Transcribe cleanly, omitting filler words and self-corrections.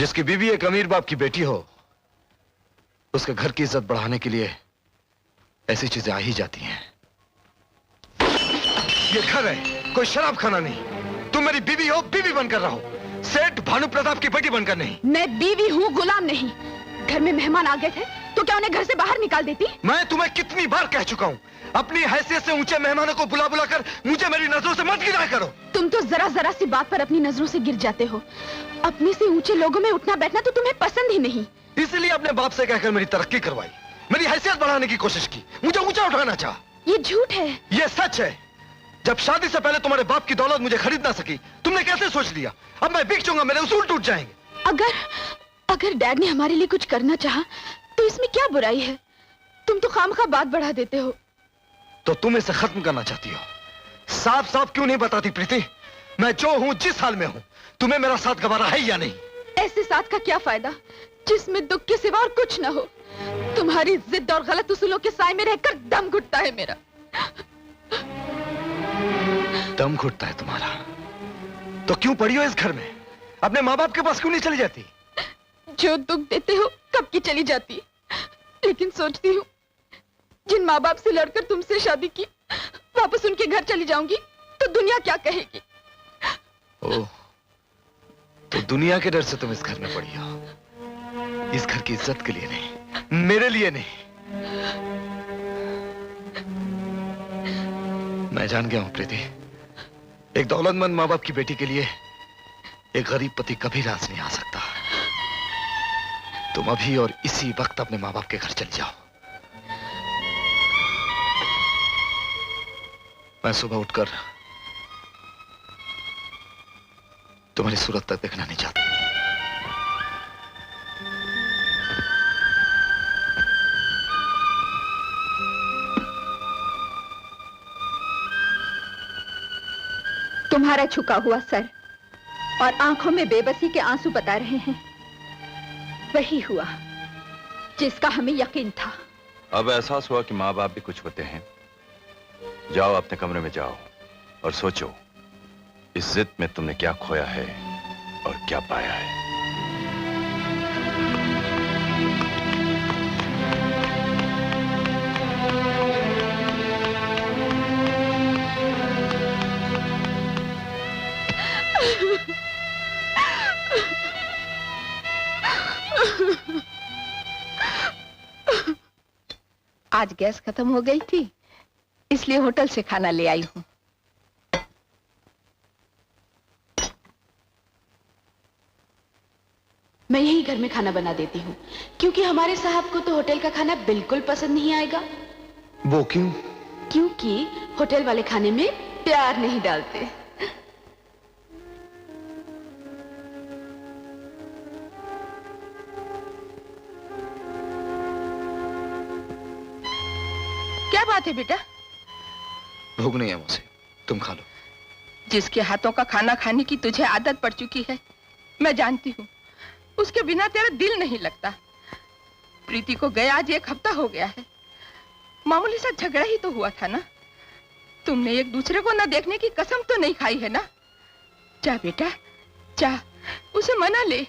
जिसकी बीवी एक अमीर बाप की बेटी हो, उसके घर की इज्जत बढ़ाने के लिए ऐसी चीजें आ ही जाती हैं। ये घर है, कोई शराब खाना नहीं। तुम मेरी बीवी हो, बीवी बनकर रहो, सेठ भानु प्रताप की बेटी बनकर नहीं। मैं बीवी हूँ, गुलाम नहीं। घर में मेहमान आ गए थे तो क्या उन्हें घर से बाहर निकाल देती? मैं तुम्हें कितनी बार कह चुका हूँ, अपनी हैसियत से ऊंचे मेहमानों को बुला बुला कर मुझे मेरी नजरों से मत गिराया करो। तुम तो जरा जरा सी बात पर अपनी नजरों से गिर जाते हो। अपने से ऊंचे लोगों में उठना बैठना तो तुम्हें पसंद ही नहीं। इसलिए अपने बाप से कहकर मेरी तरक्की करवाई, मेरी हैसियत बढ़ाने की कोशिश की, मुझे ऊंचा उठाना चाहा। ये झूठ है। ये सच है। जब शादी से पहले तुम्हारे बाप की दौलत मुझे खरीद ना सकी, तुमने कैसे सोच लिया अब मैं बिक जाऊंगा, मेरे उसूल टूट जाएंगे। अगर डैड ने हमारे लिए कुछ करना चाहा तो इसमें क्या बुराई है? तुम तो खामखा बात बढ़ा देते हो। तो तुम इसे खत्म करना चाहती हो? साफ साफ क्यों नहीं बताती प्रीति, मैं जो हूं, जिस हाल में हूं, तुम्हें मेरा साथ गवारा है या नहीं? ऐसे साथ का क्या फायदा जिसमें दुख के सिवा और कुछ न हो। तुम्हारी जिद और गलत उसूलों के साए में रहकर दम घुटता है मेरा। दम घुटता है तुम्हारा? तो क्यों पड़ी हो इस घर में? अपने माँ बाप के पास क्यों नहीं चली जाती? जो दुख देते हो कब की चली जाती, लेकिन सोचती हूँ जिन माँ बाप से लड़कर तुमसे शादी की, वापस उनके घर चली जाऊंगी तो दुनिया क्या कहेगी? ओह, तो दुनिया के डर से तुम इस घर में पड़ी हो, इस घर की इज्जत के लिए नहीं, मेरे लिए नहीं। मैं जान गया हूं प्रीति, एक दौलतमंद माँ बाप की बेटी के लिए एक गरीब पति कभी राज नहीं आ सकता। तुम अभी और इसी वक्त अपने माँ बाप के घर चली जाओ। मैं सुबह उठकर तुम्हारी सूरत तक देखना नहीं चाहता। तुम्हारा झुका हुआ सर और आंखों में बेबसी के आंसू बता रहे हैं, वही हुआ जिसका हमें यकीन था। अब एहसास हुआ कि माँ बाप भी कुछ होते हैं। जाओ अपने कमरे में जाओ और सोचो इस जिद में तुमने क्या खोया है और क्या पाया है। आज गैस खत्म हो गई थी, इसलिए होटल से खाना ले आई हूँ। मैं यही घर में खाना बना देती हूँ, क्योंकि हमारे साहब को तो होटल का खाना बिल्कुल पसंद नहीं आएगा। वो क्यों? क्योंकि होटल वाले खाने में प्यार नहीं डालते। क्या बात है बेटा? भूख नहीं है मुझे, तुम खा लो। जिसके हाथों का खाना खाने की तुझे आदत पड़ चुकी है, मैं जानती हूँ, उसके बिना तेरा दिल नहीं लगता। प्रीति को गए आज 1 हफ्ता हो गया है। मामूली सा झगड़ा ही तो हुआ था ना। तुमने एक दूसरे को न देखने की कसम तो नहीं खाई है ना? जा बेटा जा, उसे मना ले।